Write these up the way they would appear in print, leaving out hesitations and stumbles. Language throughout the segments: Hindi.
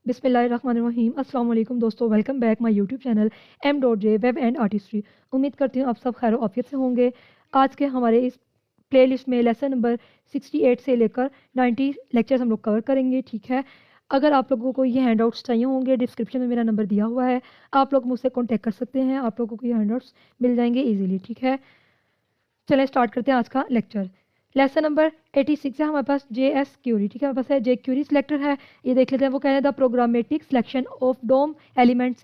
बिस्मिल्लाहिर्रहमानिर्रहीम। अस्सलाम वालेकुम दोस्तों, welcome back my YouTube channel M.J web and artistry. उम्मीद करती हूँ आप सब खैर ऑफियत से होंगे। आज के हमारे इस प्लेलिस्ट में लेसन नंबर 68 से लेकर 90 लेक्चर्स हम लोग कवर करेंगे। ठीक है, अगर आप लोगों को ये हैंडआउट्स चाहिए होंगे, डिस्क्रिप्शन में मेरा नंबर दिया हुआ है, आप लोग मुझसे कॉन्टैक्ट कर सकते हैं। आप लोगों को ये हैंडआउट्स मिल जाएंगे ईजिली। ठीक है, चलें स्टार्ट करते हैं आज का लेक्चर। लेसन नंबर 86 है हमारे पास JS क्यूरी। ठीक है, हमारे पास है जे क्यूरी सिलेक्टर है, ये देख लेते हैं। वो कह रहे हैं the programmatic selection of DOM elements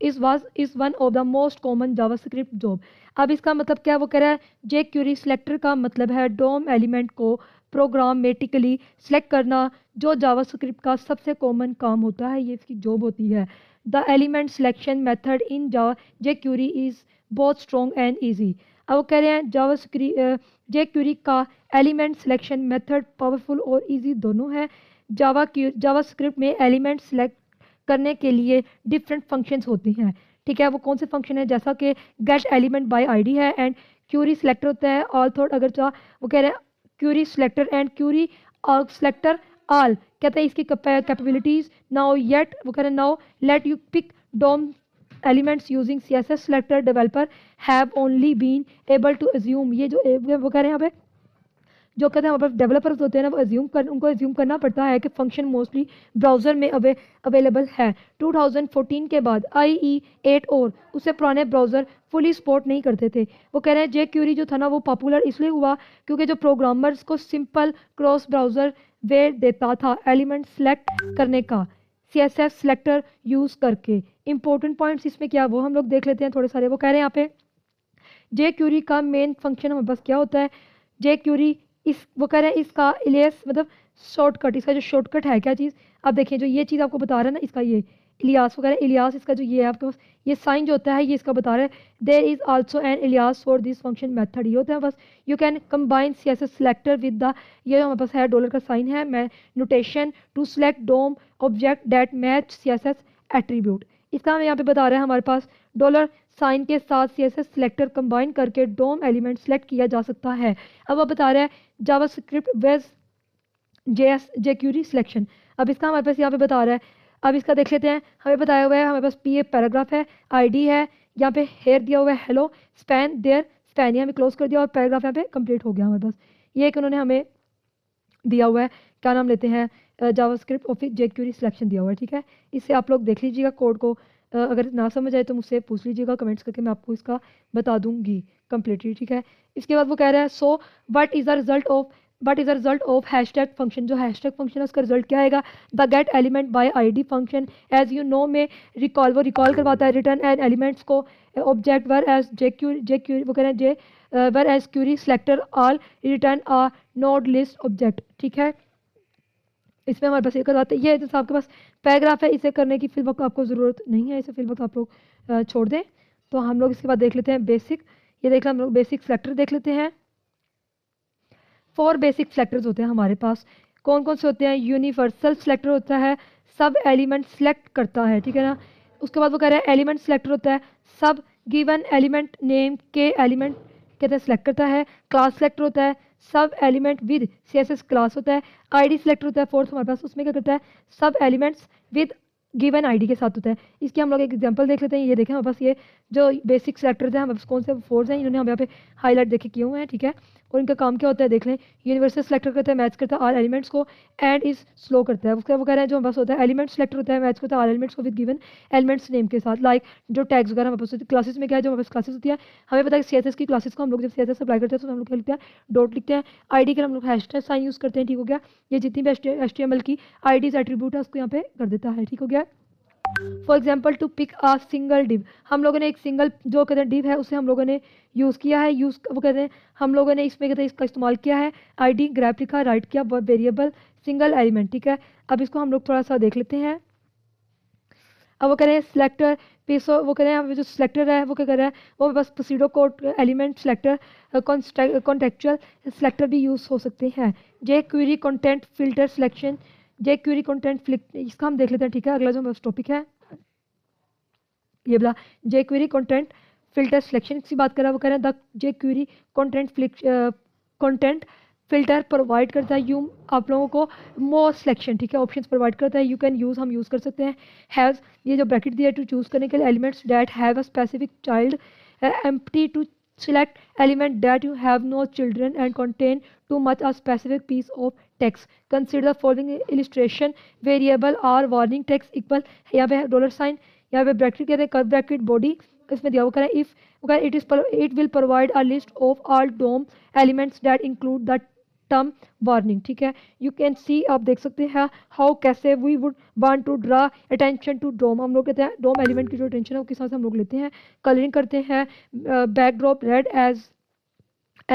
is one of the most common JavaScript job. अब इसका मतलब क्या है? वो कह रहा है जे क्यूरी सिलेक्टर का मतलब है डोम एलिमेंट को प्रोग्रामेटिकली सिलेक्ट करना, जो जावास्क्रिप्ट का सबसे कॉमन काम होता है, ये इसकी जॉब होती है। The element selection method in jQuery is बहुत स्ट्रॉन्ग एंड ईजी। अब वो कह रहे हैं जे क्यूरी का एलिमेंट सिलेक्शन मेथड पावरफुल और इजी दोनों है। जावास्क्रिप्ट में एलिमेंट सेलेक्ट करने के लिए डिफरेंट फंक्शंस होती हैं। ठीक है, वो कौन से फंक्शन है? जैसा कि गेट एलिमेंट बाय आईडी है एंड क्यूरी सिलेक्टर होता है ऑल थॉट। अगर चाह वो कह रहे हैं Curie selector and Curie selector all, कहते हैं इसकी कैपेबिलिटीज नाउ येट। वो कह रहे हैं now let you pick DOM elements using CSS selector developer have only been able to assume। ये जो वो कह रहे हैं यहाँ पे जो कहते हैं हमारे पास डेवलपर्स होते हैं ना, वो उनको एज्यूम करना पड़ता है कि फंक्शन मोस्टली ब्राउज़र में अवेलेबल है। 2014 के बाद IE8 और उससे पुराने ब्राउज़र फुली सपोर्ट नहीं करते थे। वो कह रहे हैं जे क्यूरी जो था ना, वो पॉपुलर इसलिए हुआ क्योंकि जो प्रोग्रामर्स को सिंपल क्रॉस ब्राउज़र वे देता था एलिमेंट सेलेक्ट करने का CSS सेलेक्टर यूज़ करके। इंपॉर्टेंट पॉइंट्स इसमें क्या वो हम लोग देख लेते हैं थोड़े सारे। वो कह रहे हैं यहाँ पे जे क्यूरी का मेन फंक्शन हमारे पास क्या होता है? जे क्यूरी इस वो कह रहे हैं इसका इलियास मतलब शॉर्टकट, इसका जो शॉर्टकट है क्या चीज़? आप देखिए जो ये चीज़ आपको बता रहा है ना, इसका ये इलियास वगैरह, इलियास इसका जो ये है आपके पास, ये साइन जो होता है ये इसका बता रहा है there is also an alias for this function method. ये होता है बस you can combine CSS selector with the, ये हमारे पास है डॉलर का साइन है, मैं notation to select DOM object that match CSS attribute. इसका हमें यहाँ पे बता रहा है हमारे पास डॉलर साइन के साथ CSS सेलेक्टर कंबाइन करके डोम एलिमेंट सेलेक्ट किया जा सकता है। अब वो बता रहा है जावास्क्रिप्ट बेस जे क्यूरी सिलेक्शन। अब इसका हमारे पास यहाँ पे बता रहा है, अब इसका देख लेते हैं। हमें बताया हुआ है हमारे पास PA पैराग्राफ है, ID है, यहाँ पे हेयर दिया हुआ है हेलो, स्पैन देयर, स्पैन हमें क्लोज कर दिया और पैराग्राफ यहाँ पे कंप्लीट हो गया हमारे पास। ये एक उन्होंने हमें दिया हुआ है, क्या नाम लेते हैं, JavaScript of jQuery selection दिया हुआ है। ठीक है, इससे आप लोग देख लीजिएगा कोड को। अगर ना समझ आए तो मुझसे पूछ लीजिएगा कमेंट्स करके, मैं आपको इसका बता दूंगी कंप्लीटली। ठीक है, इसके बाद वो कह रहा है so what is the result of hashtag function. जो हैशटैग फंक्शन है उसका रिजल्ट क्या आएगा? The get element by ID function as you may में रिकॉल, वो रिकॉल करवाता है रिटर्न एंड एलिमेंट्स को object whereas jQuery वो कह रहे हैं J whereas query selector all return a node list object. ठीक है, इसमें हमारे पास एक करवाते ये जो आपके पास पैराग्राफ है, इसे करने की फिल वक्त आपको ज़रूरत नहीं है, इसे फिल वक्त आप लोग छोड़ दें। तो हम लोग इसके बाद देख लेते हैं बेसिक, ये देख लें हम लोग बेसिक सेलेक्टर देख लेते हैं। 4 बेसिक सेलेक्टर्स होते हैं हमारे पास। कौन कौन से होते हैं? यूनिवर्सल सेलेक्टर होता है, सब एलिमेंट सेलेक्ट करता है। ठीक है ना, उसके बाद वो कह रहे हैं एलिमेंट सेलेक्टर होता है, सब गिवन एलिमेंट नेम के एलिमेंट कहते हैं सेलेक्ट करता है। क्लास सेलेक्टर होता है, सब एलिमेंट विद CSS क्लास होता है। ID सेलेक्टर होता है फोर्थ हमारे पास, उसमें क्या करता है सब एलिमेंट्स विद गिवन ID के साथ होता है। इसकी हम लोग एक एग्जांपल देख लेते हैं। ये देखें हमारे पास ये जो बेसिक सेलेक्टर्स हैं हमारे पास कौन से 4 हैं, इन्होंने हम यहाँ पे हाईलाइट देखे किए हुए हैं। ठीक है, और इनका काम क्या होता है देख लें। यूनिवर्सल सेलेक्टर करता है, मैच करता है ऑल एलिमेंट्स को एंड इज स्लो करता है। उसका वो कह रहे हैं जो हमारे पास होता है एलिमेंट सेलेक्टर होता है, मैच करता है ऑल एलिमेंट्स को विद गिवन एलिमेंट्स नेम के साथ। लाइक जो टैग्स वगैरह हमारे पास क्लासेस में क्या है, जो हमारे पास क्लासेस होती है, हमें पता है CSS की क्लासेस को हम लोग जब CSS अप्लाई करते हैं तो हम लोग क्या लिखते हैं, डॉट लिखते हैं। ID के हम लोग हैशटैग साइन यूज़ करते हैं। ठीक हो गया, ये जितनी भी HTML की IDs एट्रीब्यूट है उसको यहाँ पे कर देता है। ठीक हो गया। For example to pick a single div, हम लोगों ने एक सिंगल जो कहते हैं डिव है उसे हम लोगों ने यूज़ किया है। वो कहते हैं हम लोगों ने इसमें कहते हैं इसका इस्तेमाल किया है, ID ग्रैप लिखा, राइट किया, वेरिएबल सिंगल एलिमेंट। ठीक है, अब इसको हम लोग थोड़ा सा देख लेते हैं। अब वो कह रहे हैं सिलेक्टर पीसो, वो कह रहे हैं जो सिलेक्टर है वो क्या कर रहा है, वो बस pseudo code element selector contextual selector भी यूज़ हो सकते हैं। JQuery content filter selection, jQuery content इसका हम देख लेते हैं। ठीक है, अगला जो हमारा टॉपिक है ये बोला जे क्वेरी कंटेंट फिल्टर सिलेक्शन की बात कर रहा है। वो कह रहे हैं the J query content filter provide करता है यू आप लोगों को मोर सिलेक्शन, ठीक है, ऑप्शंस प्रोवाइड करता है। यू कैन यूज़ हम यूज़ कर सकते हैं। हैज़ ये जो ब्रैकेट दिया है टू चूज़ करने के लिए, elements that have a specific child, empty to select element that you have no children and contain too much a specific piece of text. Consider the following illustration. Variable or warning text equal, यहाँ पे डॉलर साइन, यहाँ पे ब्रैकेट कहते हैं, कर्व ब्रैकेट बॉडी इसमें दिया वो कह रहा है if it will provide a list of all DOM elements that include the term warning, ठीक है। यू कैन सी आप देख सकते हैं हाउ कैसे we would want to draw attention to DOM, हम लोग कहते हैं डोम एलिमेंट की जो अटेंशन है वो किस तरह से हम लोग लेते हैं, कलरिंग करते हैं backdrop red as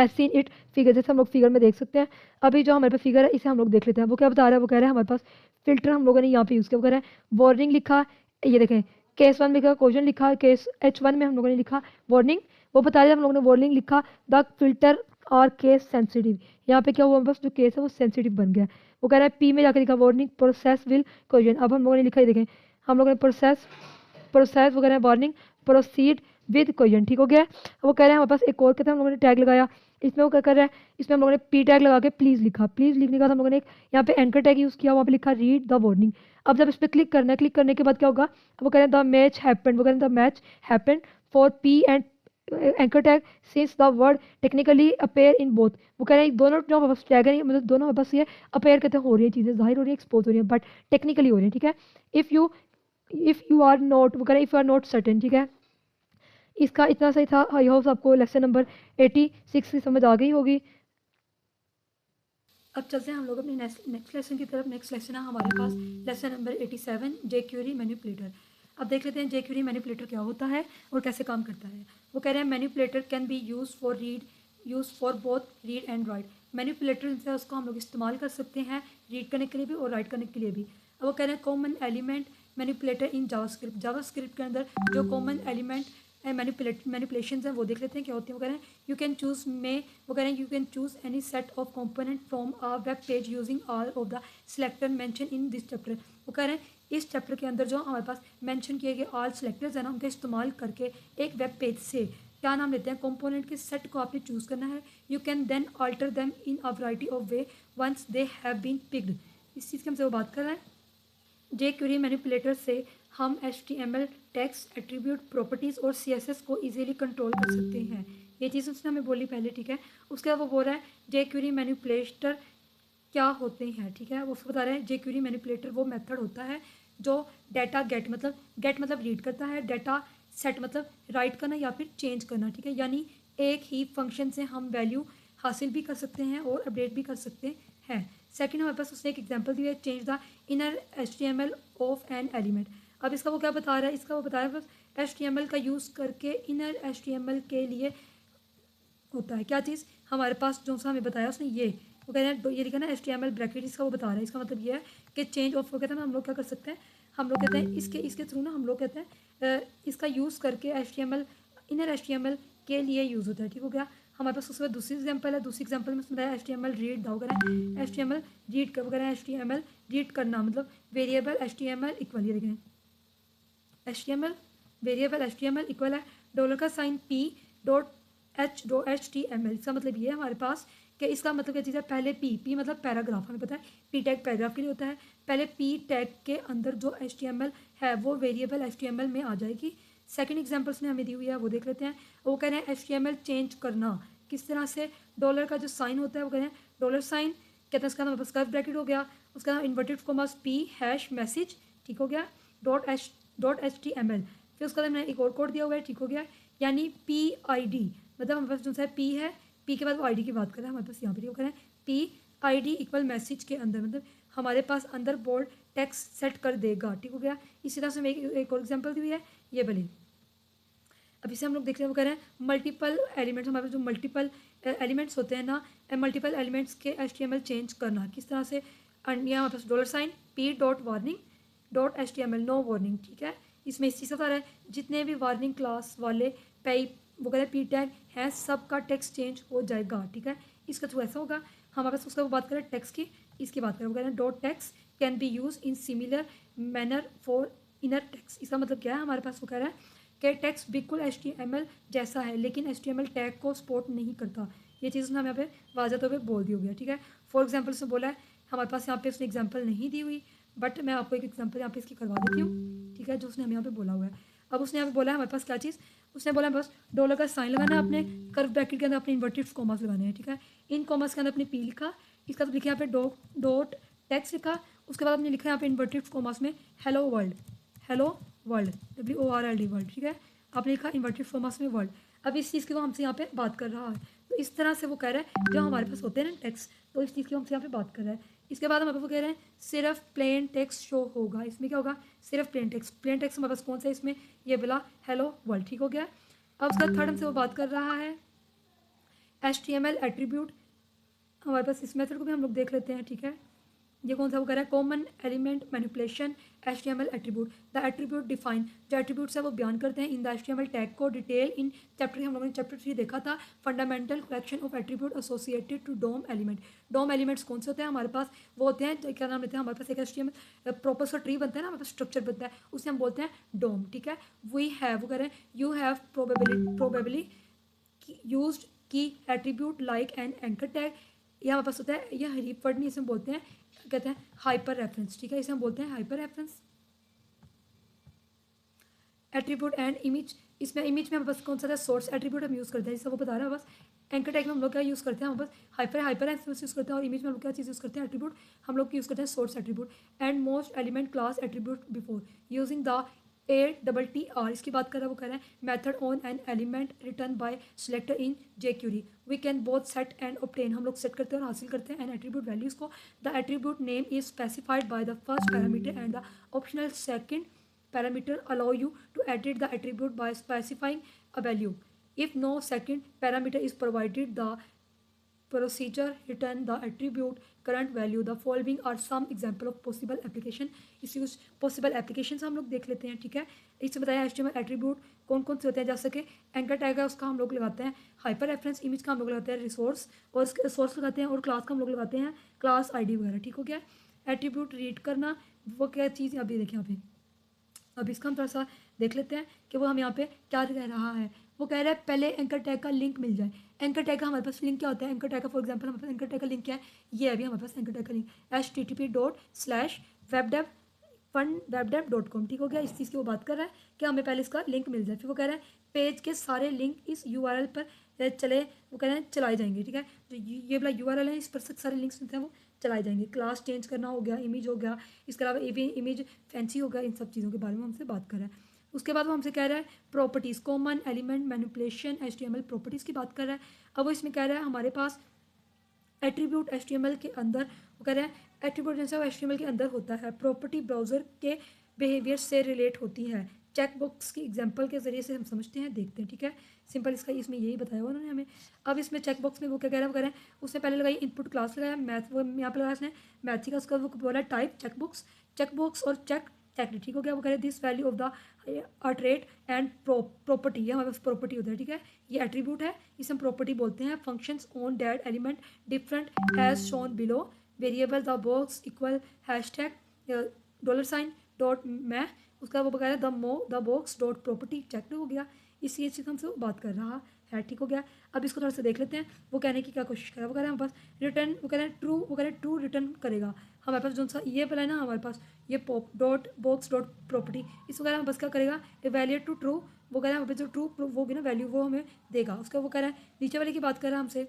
seen it figure, जैसे हम लोग फिगर में देख सकते हैं। अभी जो हमारे पास फिगर है इसे हम लोग देख लेते हैं, वो क्या बता रहा है, वो कह रहा है हमारे पास फिल्टर हम लोगों ने यहाँ पे यूज़ किया, वो कह रहा है वार्निंग लिखा, ये देखें केस 1 में लिखा क्वेश्चन लिखा, केस H1 में हम लोगों ने लिखा वार्निंग, वो बता रहे हैं हम लोगों ने वार्निंग लिखा द फिल्टर और केस सेंसिटिव, यहाँ पे क्या हुआ बस जो केस है वो सेंसिटिव बन गया। वो कह रहा है पी में जाकर लिखा वार्निंग प्रोसेस विल क्वेश्चन, अब हम लोगों ने लिखा ही देखें हम लोगों ने प्रोसेस वो कह रहे हैं वार्निंग प्रोसीड विद क्वेश्चन, ठीक हो गया। वो कह रहे हैं हमारे पास एक और कहते हैं हम लोगों ने टैग लगाया, इसमें वो क्या कर रहा है, इसमें हम लोगों ने पी टैग लगा के प्लीज़ लिखा, प्लीज़ लिखने के बाद हम लोगों ने यहाँ पे एंकर टैग यूज़ किया, वहाँ पे लिखा रीड द वार्निंग। अब जब इस पर क्लिक करना है, क्लिक करने के बाद क्या होगा, वो कह रहे हैं द मैच हैपेंड, वो कह रहे हैं the match happened for P and anchor tag since the word technically appear in both, वो कह रहे हैं दोनों जो हमारे पास टैग है मतलब दोनों हमारे पास ये अपेयर कहते हैं हो रही है चीज़ें जाहिर हो रही है एक्सपोज हो रही है बट टेक्निकली हो रही है, ठीक है। इफ़ यू आर नॉट, वो कह रहे हैं if you are not certain, ठीक है। इसका इतना सही था, आई होप आपको लेसन नंबर 86 की समझ आ गई होगी। अब चलते हैं हम लोग अपने नेक्स्ट लेसन की तरफ। नेक्स्ट लेसन है हमारे पास लेसन नंबर 87 जे क्यूरी मैनिपुलेटर। अब देख लेते हैं जे क्यूरी मैनिपुलेटर क्या होता है और कैसे काम करता है। वो कह रहे हैं manipulator can be use for both read and right. Manipulator से उसको हम लोग इस्तेमाल कर सकते हैं रीड करने के लिए भी और राइट करने के लिए भी। अब वो कह रहे हैं common element manipulator in JavaScript के अंदर जो कॉमन एलिमेंट मैनिपुलेशन हैं वो देख लेते हैं क्या होती है। वो कह रहे हैं यू कैन चूज वो कह रहे हैं you can choose any set of component from a web page using all of the selector mention in this chapter. वो कह रहे हैं इस चैप्टर के अंदर जो हमारे पास मेंशन किए गए ऑल सेलेक्टर्स हैं ना उनका इस्तेमाल करके एक वेब पेज से क्या नाम लेते हैं कंपोनेंट के सेट को आपने चूज़ करना है। You can then alter them in a variety of way once they have been picked. इस चीज़ की हमसे वो बात कर रहे हैं। जे क्यूरी मैनिपुलेटर से हम HTML टेक्स्ट एट्रीब्यूट प्रॉपर्टीज़ और CSS को इजीली कंट्रोल कर सकते हैं। ये चीज़ उसने हमें बोली पहले, ठीक है। उसके बाद वो बोल रहा है जे क्यूरी मैनिपुलेटर क्या होते हैं, ठीक है। वो उसको बता रहे हैं जे क्यूरी मैनिपुलेटर वो मेथड होता है जो डाटा गेट मतलब रीड करता है, डाटा सेट मतलब राइट करना या फिर चेंज करना, ठीक है। यानी एक ही फंक्शन से हम वैल्यू हासिल भी कर सकते हैं और अपडेट भी कर सकते हैं। सेकंड हमारे पास उसने एक एग्जांपल दिया है change the inner HTML of an element. अब इसका वो क्या बता रहा है, इसका वो बता रहा है बस HTML का यूज़ करके इनर HTML के लिए होता है क्या चीज़ हमारे पास जो सा हमें बताया उसने ये वो कह रहे हैं ये लिखा ना HTML ब्रैकेट, इसका वो बता रहा है। इसका मतलब ये है कि चेंज ऑफ वो कहते हैं ना हम लोग क्या कर सकते हैं, हम लोग कहते हैं इसके थ्रू ना हम लोग कहते हैं इसका यूज़ करके HTML इनर HTML के लिए यूज़ होता है, ठीक हो गया। हमारे पास उसके बाद दूसरी एग्जांपल है, दूसरी एग्जांपल में बताया HTML रीड दा वगैरह HTML रीड कर वगैरह HTML रीड करना मतलब वेरिएबल HTML इक्वल, ये देखें HTML वेरिएबल HTML इक्वल है डॉलर का साइन p.h.html। इसका मतलब ये है हमारे पास कि इसका मतलब क्या चीज़ है, पहले p मतलब पैराग्राफ, हमें पता है p टैग पैराग्राफ के लिए होता है। पहले p टैग के अंदर जो HTML है वो वेरिएबल HTML में आ जाएगी। सेकंड एग्जांपल्स ने हमें दी हुई है वो देख लेते हैं। वो कह रहे हैं HTML चेंज करना किस तरह से, डॉलर का जो साइन होता है वो कह रहे हैं डॉलर साइन कहते हैं उसका नाम बस कर्व ब्रैकेट हो गया, उसका नाम इन्वर्टेड कॉमास p#मैसेज, ठीक हो गया .html। फिर उसका हमने एक और कोड दिया हुआ है, ठीक हो गया। यानी PID मतलब हमारे पास जो सा p है p के बाद वो ID की बात करें हमारे पास यहाँ पे करें PID इक्वल मैसेज के अंदर मतलब हमारे पास अंदर बोल्ड टेक्स्ट सेट कर देगा, ठीक हो गया। इसी तरह से हमें एक और एग्जांपल दी हुई है ये भले। अब इसे हम लोग देख रहे हैं वो कह रहे हैं मल्टीपल एलिमेंट्स, हमारे पास जो मल्टीपल एलिमेंट्स होते हैं ना मल्टीपल एलिमेंट्स के HTML चेंज करना किस तरह से। यहाँ हमारे पास dollar sign p.warning.html no warning, ठीक है। इसमें इस चीज़ का बता रहा है जितने भी वार्निंग क्लास वाले वो कहते हैं p टैग हैं सबका टेक्स्ट चेंज हो जाएगा, ठीक है। इसका थ्रू ऐसा होगा हमारे पास उसका वो बात करें टेक्स्ट की, इसकी बात करें वो कह रहे हैं dot text can be use in similar manner for inner text. इसका मतलब क्या है हमारे पास वो कह रहा है कि टेक्स्ट बिल्कुल HTML जैसा है लेकिन HTML टैग को सपोर्ट नहीं करता। ये चीज़ उसने हमें यहाँ पे वाज़ह तौर पे बोल दी हो गया, ठीक है। फॉर एग्जाम्पल उसने बोला है, हमारे पास यहाँ पे उसने एग्जाम्पल नहीं दी हुई, बट मैं आपको एक एग्जाम्पल यहाँ पे इसकी करवा देती हूँ, ठीक है, जो उसने हमें यहाँ पे बोला हुआ है। अब उसने यहाँ पे बोला है हमारे पास क्या चीज़, उसने बोला है बस डॉलर का साइन लगाना है, अपने कर्व ब्रैकेट के अंदर अपने इन्वर्टेड कॉमर्स लगाने हैं, ठीक है। इन कॉमर्स के अंदर अपने पी लिखा, इसका तो लिखा यहाँ पे डॉट टेक्स्ट लिखा, उसके बाद हमने लिखा यहाँ पे इन्वर्टेड कॉमर्स में hello world, hello world, WORLD world, ठीक है। आपने लिखा इन्वर्टेड कॉमर्स में वर्ल्ड। अब इस चीज़ की वो हमसे यहाँ पे बात कर रहा है, तो इस तरह से वो कह रहा है जो हमारे पास होते हैं ना टेक्स्ट, तो इस चीज़ की हमसे यहाँ पे बात कर रहा है। इसके बाद हमारे पास वो कह रहे हैं सिर्फ प्लेन टेक्स्ट शो होगा, इसमें क्या होगा, सिर्फ प्लेन टेक्स्ट। प्लेन टेक्स्ट हमारे पास कौन सा है इसमें, ये बोला हेलो वर्ल्ड, ठीक हो गया। अब उसका थर्ड हमसे वो बात कर रहा है HTML एट्रीब्यूट। हमारे पास इस मेथड को भी हम लोग देख लेते हैं, ठीक है। ये कौन सा वो कह रहा है, common element manipulation HTML attribute, the attribute define, जो एट्रीब्यूट्स है वो बयान करते हैं इन द HTML टैग को डिटेल इन चैप्टर, हम लोगों ने चैप्टर 3 देखा था, fundamental collection of attribute associated to DOM element. DOM elements कौन से होते हैं हमारे पास, वो होते हैं, क्या नाम लेते हैं हमारे पास, एक HTML प्रॉपर सा ट्री बनता है ना, हमारे पास स्ट्रक्चर बनता है, उसे हम बोलते हैं डोम, ठीक है। वी हैव, वो कह रहे हैं यू हैव प्रोबेबली यूज्ड की attribute like an anchor tag, यह हमारे पास होता है, यह हरीफ वर्ड नहीं, इसे हम बोलते हैं, कहते हैं हाइपर रेफरेंस, ठीक है, इसे हम बोलते हैं hyper reference. Attribute and image, इसमें इमेज में हमारे पास कौन सा था, सोर्स एट्रीब्यूट हम यूज़ करते हैं, जिससे वो बता रहा है बस। एंकर टैग में हम लोग क्या यूज़ करते हैं, हम बस हाइपर रेफरेंस यूज़ करते हैं, और इमेज में हम लोग क्या चीज़ यूज़ करते हैं, एट्रीब्यूट हम लोग यूज़ करते हैं source attribute. And most element class attribute before using the ATTR, इसकी बात कर रहा है, वो कह रहे हैं method on an element return by selector in jQuery, we can both set and obtain, हम लोग सेट करते हैं और हासिल करते हैं एन एट्रीब्यूट वैल्यूज़ को। The attribute name is specified by the first parameter and the optional second parameter allow you to edit the attribute by specifying a value. If no second parameter is provided, the procedure return the attribute current value. The following are some example of possible application. इस यूज पॉसिबल एप्लीकेशन हम लोग देख लेते हैं, ठीक है। इससे बताया HTML एट्रीब्यूट कौन कौन से होते हैं, जैसे कि एंकर टैग है उसका हम लोग लगाते हैं हाइपर रेफरेंस, इमेज का हम लोग लगाते हैं रिसोर्स, और सोर्स लगाते हैं, और क्लास का हम लोग लगाते हैं क्लास ID वगैरह, ठीक हो गया। एट्रीब्यूट रीड करना, वो क्या चीज़, अभी देखिए यहाँ पे, अब इसका हम थोड़ा सा देख लेते हैं कि वो हम यहाँ पे क्या कह रहा है। वो कह रहा है पहले एंकर टैग का लिंक मिल जाए। एंकर टैग का हमारे पास लिंक क्या होता है, एंकर टैग का फॉर एग्जांपल हमारे पास एंकर टैग का लिंक क्या है, ये अभी हमारे पास एंकर टैग का लिंक http://webdev.com, ठीक हो गया। इस चीज़ की वो बात कर रहा है कि हमें पहले इसका लिंक मिल जाए, फिर वो कह रहा है पेज के सारे लिंक इस URL पर चले, वो कह रहे हैं चलाए जाएंगे, ठीक है। जो ये वाला URL है इस पर सारे लिंक्स होते हैं वो चलाए जाएंगे। क्लास चेंज करना हो गया, इमेज हो गया, इसके अलावा इमेज फैंसी हो गया, इन सब चीज़ों के बारे में हमसे बात कर रहा है। उसके बाद वो हमसे कह रहा है properties, common element manipulation HTML properties की बात कर रहा है। अब वो इसमें कह रहा है हमारे पास एट्रीब्यूट HTML के अंदर, वो कह रहे हैं एट्रीब्यूट जैसे वो HTML के अंदर होता है, प्रॉपर्टी ब्राउज़र के बिहेवियर से रिलेट होती है। चेकबॉक्स की एग्जांपल के जरिए से हम समझते हैं, देखते हैं, ठीक है। सिंपल इसका इसमें यही बताया हुआ उन्होंने हमें। अब इसमें चेकबॉक्स में वो क्या कह रहा है, वो कह रहे हैं उसने पहले लगाई इनपुट क्लास लगाया मैथ, वो यहाँ पर लगाया उसने मैथ का, उसका वो बोला टाइप चेकबॉक्स और चेक, ठीक हो गया। वो कह रहे हैं this value of the attribute and property, ये हमारे पास प्रॉपर्टी होता है, ठीक है। ये एट्रीब्यूट है, इसे हम प्रॉपर्टी बोलते हैं। Functions on that element different as shown below, variable the box equal hashtag $, dot मैं, उसका वो बकाया the box dot property check हो गया। इसी चीज़ हमसे बात कर रहा है, ठीक हो गया। अब इसको थोड़ा सा देख लेते हैं, वो कहने की क्या कोशिश कर रहा है। वो कह रहे हैं हमारे पास रिटर्न, वो कह रहे हैं ट्रू, वो कह रहे हैं ट्रू रिटर्न करेगा हमारे पास जो सा ये वाला है ना, हमारे पास ये pop dot box dot property, इसको कह रहे हैं बस क्या करेगा, इवैल्यूएट टू ट्रू, वो कह रहे हैं हमारे पास जो ट्रू वो भी ना वैल्यू वो हमें देगा। उसका वो कह रहा है नीचे वाले की बात कर रहा है हमसे,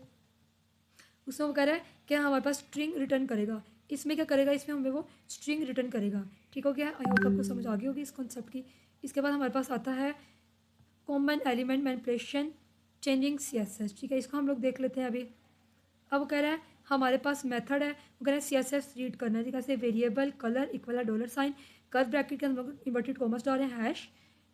उसमें वो कह रहा है कि हमारे पास स्ट्रिंग रिटर्न करेगा। इसमें क्या करेगा, इसमें हमें वो स्ट्रिंग रिटर्न करेगा, ठीक हो गया। आई होप आपको समझ आ गई होगी इस कॉन्सेप्ट की। इसके बाद हमारे पास आता है common element manipulation changing CSS, ठीक है। इसको हम लोग देख लेते हैं अभी। अब वो कह रहा है हमारे पास मेथड है, वो कह रहे हैं CSS रीड करना है, ठीक है। जैसे variable colour equal $, curve bracket के हम लोग इन्वर्टेड कॉमर्स डाल रहे हैं हैश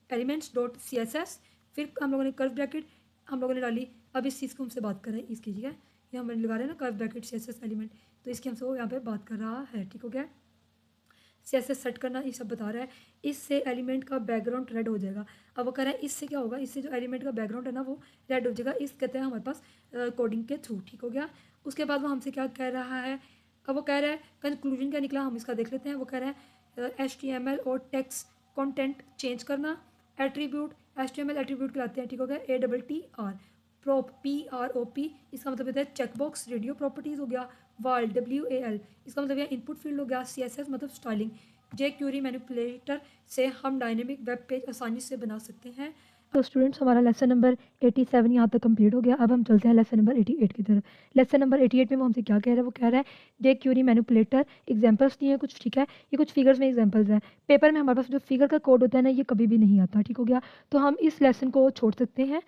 एलिमेंट्स डॉट CSS, फिर हम लोगों ने कर्व ब्रैकेट हम लोगों ने डाली। अब इस चीज़ को हमसे बात कर रहे हैं इसकी, ठीक है। ये हम लगा रहे हैं ना कर्व ब्रैकेट CSS एलिमेंट, तो इसकी हमसे वो यहाँ पे बात कर रहा है, ठीक हो गया। CSS सेट करना ये सब बता रहा है। इससे एलिमेंट का बैकग्राउंड रेड हो जाएगा। अब वो कह रहा है इससे क्या होगा, इससे जो एलिमेंट का बैकग्राउंड है ना वो रेड हो जाएगा, इस कहते हैं हमारे पास कोडिंग के थ्रू, ठीक हो गया। उसके बाद वो हमसे क्या कह रहा है, अब वो कह रहा है कंक्लूजन क्या निकला, हम इसका देख लेते हैं। वो कह रहा है HTML और टेक्स्ट कंटेंट चेंज करना, एट्रीब्यूट HTML एट्रीब्यूट कहलाते हैं, ठीक हो गया, ATTR प्रोप PROP इसका मतलब होता है चेकबॉक्स। रेडियो प्रॉपर्टीज़ हो गया। वाल WAL इसका मतलब है इनपुट फील्ड हो गया। CSS मतलब स्टाइलिंग। jQuery मैनिपुलेटर से हम डायनेमिक वेब पेज आसानी से बना सकते हैं। तो स्टूडेंट्स हमारा लेसन नंबर 87 यहाँ तक कंप्लीट हो गया। अब हम चलते हैं लेसन नंबर 88 की तरफ। लेसन नंबर 88 में वो हमसे क्या कह रहा है? वो कह रहा है jQuery मैनिपुलेटर एग्जांपल्स दिए हैं कुछ, ठीक है, ये कुछ फिगर्स में एग्जांपल्स हैं। पेपर में हमारे पास जो फिगर का कोड होता है ना, ये कभी भी नहीं आता, ठीक हो गया। तो हम इस लेसन को छोड़ सकते हैं।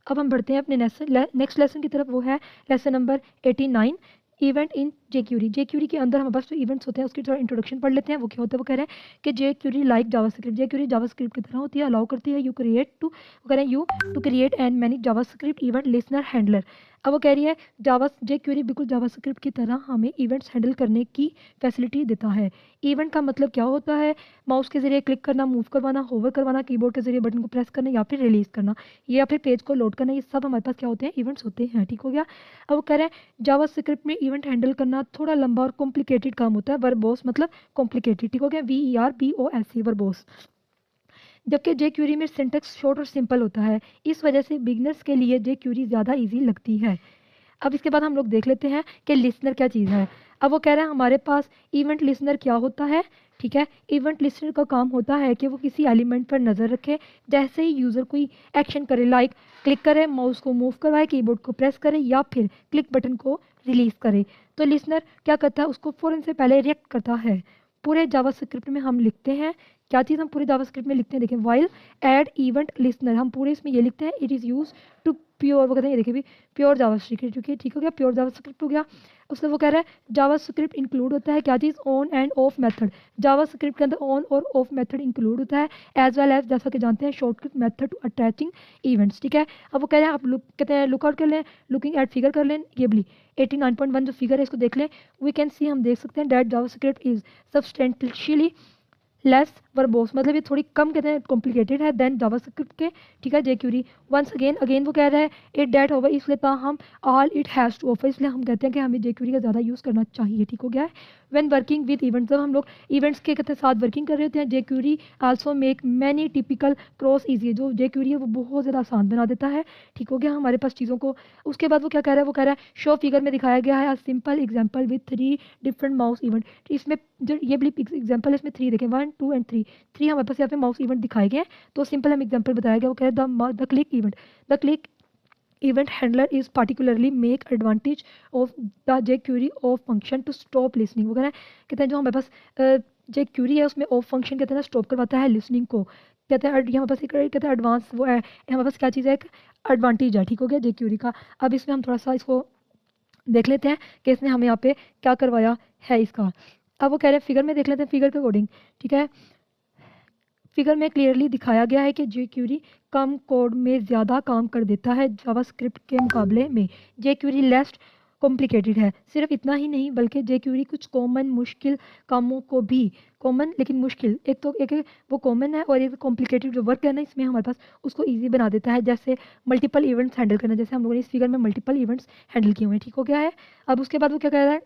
अब हम बढ़ते हैं अपने नेक्स्ट लेसन की तरफ। वो है lesson number 89 event in jQuery। jQuery के अंदर हमारे पास जो इवेंट्स होते हैं उसकी थोड़ा इंट्रोडक्शन पढ़ लेते हैं। वो क्या होता है? वो कह रहे हैं कि jQuery like JavaScript. jQuery JavaScript की तरह होती है, अलाउ करती है यू कह रहे हैं you to create and manage JavaScript event listener handler. अब वो कह रही है jQuery बिल्कुल जावास्क्रिप्ट की तरह हमें इवेंट्स हैंडल करने की फैसिलिटी देता है। इवेंट का मतलब क्या होता है? माउस के जरिए क्लिक करना, मूव करवाना, होवर करवाना, कीबोर्ड के जरिए बटन को प्रेस करना या फिर रिलीज करना, या फिर पेज को लोड करना, ये सब हमारे पास क्या होते हैं? इवेंट्स होते हैं, ठीक हो गया। अब वो कह रहे हैं जावास्क्रिप्ट में इवेंट हैंडल करना थोड़ा लंबा और कॉम्प्लिकेटेड काम होता है। वर्बोस मतलब कॉम्प्लिकेटेड, ठीक हो गया। VERBOS verbose. जबकि jQuery में सिंटेक्स शॉर्ट और सिंपल होता है। इस वजह से बिगनर्स के लिए jQuery ज़्यादा ईजी लगती है। अब इसके बाद हम लोग देख लेते हैं कि लिसनर क्या चीज़ है। अब वो कह रहे हैं हमारे पास इवेंट लिसनर क्या होता है, ठीक है। इवेंट लिसनर का काम होता है कि वो किसी एलिमेंट पर नज़र रखे। जैसे ही यूज़र कोई एक्शन करे, लाइक क्लिक करे, माउस को मूव करवाए, कीबोर्ड को प्रेस करे या फिर क्लिक बटन को रिलीज़ करे, तो लिसनर क्या करता है? उसको फ़ौरन से पहले रिएक्ट करता है। पूरे जावास्क्रिप्ट में हम लिखते हैं क्या चीज़? हम पूरे जावास्क्रिप्ट में लिखते हैं, देखें, वाइल ऐड इवेंट लिसनर, हम पूरे इसमें ये लिखते हैं it is use to pure, वो कहते हैं, ये देखिए भी प्योर जावास्क्रिप्ट, क्योंकि ठीक हो गया, प्योर जावास्क्रिप्ट हो गया। उससे वो कह रहा है जावास्क्रिप्ट इंक्लूड होता है क्या चीज़? On and off method. JavaScript के अंदर ऑन और ऑफ मेथड इंक्लूड होता है, एज वेल एज जैसा कि जानते हैं shortcut method to attaching events, ठीक है। अब वो कह रहे हैं आप कहते हैं लुकआउट कर लें, लुकिंग एट फिगर कर लें, ये बोली 89.1 जो फिगर है इसको देख लें। वी कैन सी, हम देख सकते हैं that JavaScript is substantially less verbose, मतलब ये थोड़ी कम कहते हैं कॉम्प्लिकेटेड है देन जावास्क्रिप्ट के, ठीक है। jQuery वंस अगेन वो कह रहा है इट डैट होगा, इसलिए हम all it has to offer, इसलिए हम कहते हैं कि हमें jQuery का ज़्यादा यूज़ करना चाहिए, ठीक हो गया है। व्हेन वर्किंग विद इवेंट्स, जब हम लोग इवेंट्स के कहते हैं साथ वर्किंग कर रहे होते हैं, jQuery also make many typical cross easy, जो jQuery है वो बहुत ज़्यादा आसान बना देता है, ठीक हो गया, हमारे पास चीज़ों को। उसके बाद वो क्या कह रहा है? वो कह रहा है शो फिगर में दिखाया गया है simple example with 3 different mouse event. इसमें जो ये भी एग्जाम्पल है इसमें 3 देखें, 1 2 एंड 3 हमारे पास यहाँ पे माउस इवेंट दिखाए गए हैं, तो सिंपल हम एग्जांपल बताया गया। वो कह रहे हैं the click event handler is particularly make advantage of the jQuery of function to stop listening. वो कह रहे हैं, कहते हैं जो हमारे पास jQuery है उसमें ऑफ फंक्शन कहते हैं स्टॉप करवाता है लिसनिंग को, कहते हैं ये हमारे पास एक कहते हैं एडवांस वो है, हमारे पास क्या चीज़ है? एक एडवांटेज है, ठीक हो गया jQuery का। अब इसमें हम थोड़ा सा इसको देख लेते हैं कि इसने हमें यहाँ पे क्या करवाया है इसका। अब वो कह रहे हैं फिगर में देख लेते हैं, फिगर के अकॉर्डिंग, ठीक है। फिगर में क्लियरली दिखाया गया है कि jQuery कम कोड में ज़्यादा काम कर देता है जावास्क्रिप्ट के मुकाबले में। jQuery लेस कॉम्प्लिकेटेड है। सिर्फ इतना ही नहीं बल्कि jQuery कुछ कॉमन मुश्किल कामों को भी, कॉमन लेकिन मुश्किल, एक वो कॉमन है और एक कॉम्प्लिकेटेड जो वर्क है ना इसमें हमारे पास, उसको ईजी बना देता है। जैसे मल्टीपल इवेंट्स हैंडल करना, जैसे हम लोगों ने इस फिगर में मल्टीपल इवेंट्स हैंडल किए हुए हैं, ठीक हो गया है। अब उसके बाद वो क्या कह रहा है?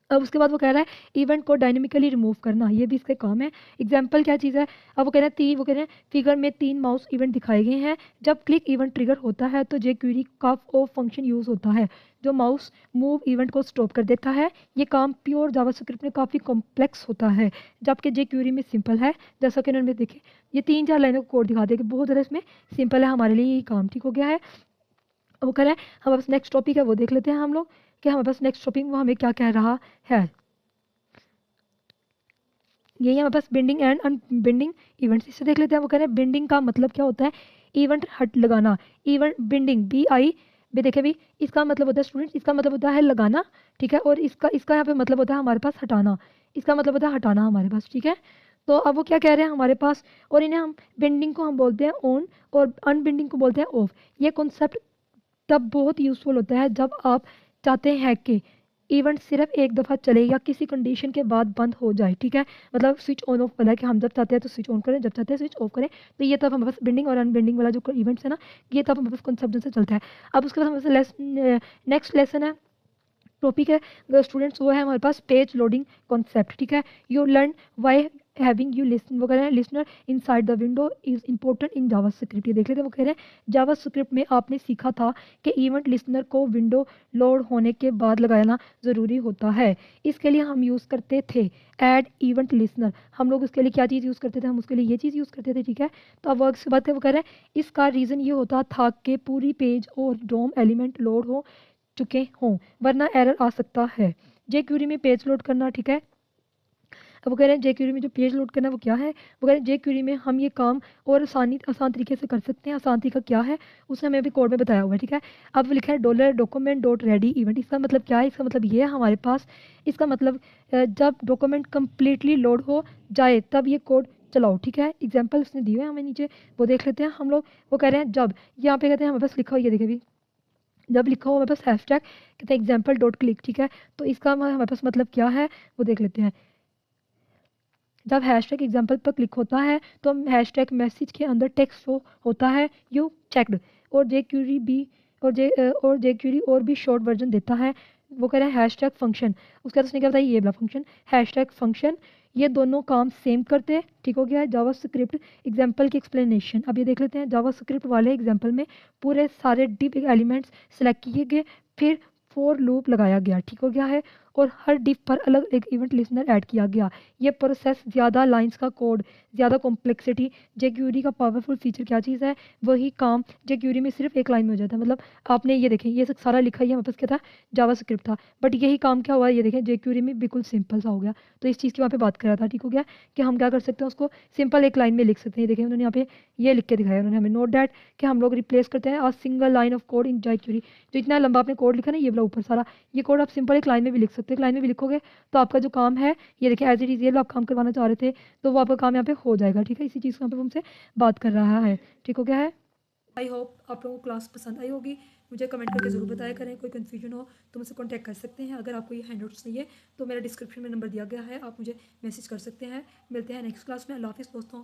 अब उसके बाद वो कह रहा है इवेंट को डायनेमिकली रिमूव करना, ये भी इसका काम है। एग्जाम्पल क्या चीज़ है? अब वो कह रहे हैं फिगर में 3 माउस इवेंट दिखाए गए हैं। जब क्लिक इवेंट ट्रिगर होता है तो jQuery का ऑफ फंक्शन यूज़ होता है जो माउस मूव इवेंट को स्टॉप कर देता है। ये काम प्योर जावास्क्रिप्ट में काफ़ी कॉम्प्लेक्स होता है जबकि jQuery में सिंपल है। जैसा कि उन्होंने देखे ये 3-4 लाइनों का कोड दिखा दिया कि बहुत ज़्यादा इसमें सिंपल है, हमारे लिए ये काम ठीक हो गया है। वो कह रहा है हमारे पास नेक्स्ट टॉपिक है, वो देख लेते हैं हम लोग कि हमारे पास नेक्स्ट टॉपिक वो हमें क्या कह रहा है। यही हमारे पास बिंडिंग एंड अनबिंडिंग इवेंट्स, इससे देख लेते हैं। वो कह रहे हैं बिंडिंग का मतलब क्या होता है? इवेंट हट लगाना। इवेंट बिंडिंग BI भी देखे भी, इसका मतलब होता है स्टूडेंट्स, इसका मतलब होता है लगाना, ठीक है। और इसका यहाँ पे मतलब होता है हमारे पास हटाना, इसका मतलब होता है हटाना हमारे पास, ठीक है। तो अब वो क्या कह रहे हैं हमारे पास, और इन्हें हम बिंडिंग को हम बोलते हैं ऑन और अनबिंडिंग को बोलते हैं ऑफ। ये कॉन्सेप्ट तब बहुत यूज़फुल होता है जब आप चाहते हैं कि इवेंट सिर्फ एक दफ़ा चले या किसी कंडीशन के बाद बंद हो जाए, ठीक है। मतलब स्विच ऑन ऑफ वाला है कि हम जब चाहते हैं तो स्विच ऑन करें, जब चाहते हैं स्विच ऑफ करें। तो ये तब हमारे पास बिंडिंग और अनबिंडिंग वाला जो इवेंट्स है ना, ये तब हमारे पास कॉन्सेप्ट से चलता है। अब उसके बाद हमारे पास नेक्स्ट लेसन है, टॉपिक है स्टूडेंट्स, वो है हमारे पास पेज लोडिंग कॉन्सेप्ट, ठीक है। You learn why having you listen, वो कह रहे हैं listener inside the window is important in JavaScript. ये देख लेते हैं, वो कह रहे हैं जावा स्क्रिप्ट में आपने सीखा था कि इवेंट लिसनर को विंडो लोड होने के बाद लगाना ज़रूरी होता है। इसके लिए हम यूज़ करते थे ऐड इवेंट लिसनर। हम लोग उसके लिए क्या चीज़ यूज़ करते थे, हम उसके लिए ये चीज़ यूज़ करते थे, ठीक है। तो अब वर्क से बात है, वो कह रहे हैं इसका रीज़न ये होता था कि पूरी पेज और डोम एलिमेंट लोड हो चुके हों, वरना एरर आ सकता है। जे क्यूरी में पेज लोड करना, ठीक है। अब वो कह रहे हैं जे क्यूरी में जो पेज लोड करना वो क्या है, वो कह रहे हैं जे क्यूरी में हम ये काम और आसान तरीके से कर सकते हैं। आसान तरीका क्या है उसने हमें अभी कोड में बताया हुआ है, ठीक है। अब लिखा है dollar document dot ready event. इसका मतलब क्या है, इसका मतलब ये है हमारे पास, इसका मतलब जब डॉक्यूमेंट कम्प्लीटली लोड हो जाए तब ये कोड चलाओ, ठीक है। एग्जाम्पल उसने दिए हैं हमें नीचे, वो देख लेते हैं हम लोग। वो कह रहे हैं जब, यहाँ पे कहते हैं हमारे पास लिखा हुआ, ये देखिए अभी जब लिखा हुआ हमारे पास हैशटैग कहते हैं एग्जाम्पल डॉट क्लिक, ठीक है। तो इसका हमारे पास मतलब क्या है वो देख लेते हैं। जब हैशटैग एग्जाम्पल पर क्लिक होता है तो हैशटैग मैसेज के अंदर टेक्स्ट शो होता है यू चेक्ड, और जे क्यूरी बी और जे क्यूरी और भी शॉर्ट वर्जन देता है। वो कह रहे हैं हैशटैग फंक्शन, उसके बाद उसने क्या बताया, ये वाला फंक्शन हैशटैग फंक्शन, ये दोनों काम सेम करते हैं, ठीक हो गया है। जावा स्क्रिप्ट एग्जाम्पल की एक्सप्लेनेशन, अब ये देख लेते हैं। जावा स्क्रिप्ट वाले एग्जाम्पल में पूरे सारे डिफ एलिमेंट्स सेलेक्ट किए गए, फिर फोर लूप लगाया गया, ठीक हो गया है, और हर डिफ पर अलग एक इवेंट लिसनर ऐड किया गया। ये प्रोसेस ज़्यादा लाइंस का कोड, ज़्यादा कॉम्प्लेक्सिटी, जेक्यूरी का पावरफुल फीचर क्या चीज़ है, वही काम जेक्यूरी में सिर्फ एक लाइन में हो जाता है। मतलब आपने ये देखें, ये सारा लिखा ही हमारे पास क्या था, जावा स्क्रिप्ट था, बट यही काम क्या हुआ, ये देखें जेक्यूरी में बिल्कुल सिंपल सा हो गया। तो इस चीज़ की वहाँ पे बात कर रहा था, ठीक हो गया, कि हम क्या कर सकते हैं उसको सिंपल एक लाइन में लिख सकते हैं। देखें उन्होंने यहाँ पे ये लिख के दिखाया उन्होंने हमें, नोट डैट कि हम लोग रिप्लेस करते हैं सिंगल लाइन ऑफ कोड इन जेक्यूरी। जो इतना लंबा आपने कोड लिखा ना, ये वाला ऊपर सारा, ये कोड आप सिंपल एक लाइन में भी लिख सकते हैं। एक लाइन में भी लिखोगे तो आपका जो काम है, ये देखिए एज इट इज़, ये आप काम करवाना चाह रहे थे तो वो आपका काम यहाँ पे हो जाएगा, ठीक है। इसी चीज़ को यहाँ पे हमसे बात कर रहा है, ठीक हो गया है। आई होप आप लोगों को क्लास पसंद आई होगी। मुझे कमेंट करके ज़रूर बताया करें, कोई कन्फ्यूजन हो तो मुझसे कॉन्टैक्ट कर सकते हैं। अगर आपको ये हैंडआउट्स चाहिए तो मेरा डिस्क्रिप्शन में नंबर दिया गया है, आप मुझे मैसेज कर सकते हैं। मिलते हैं नेक्स्ट क्लास में। अल्लाह हाफिज़ दोस्तों।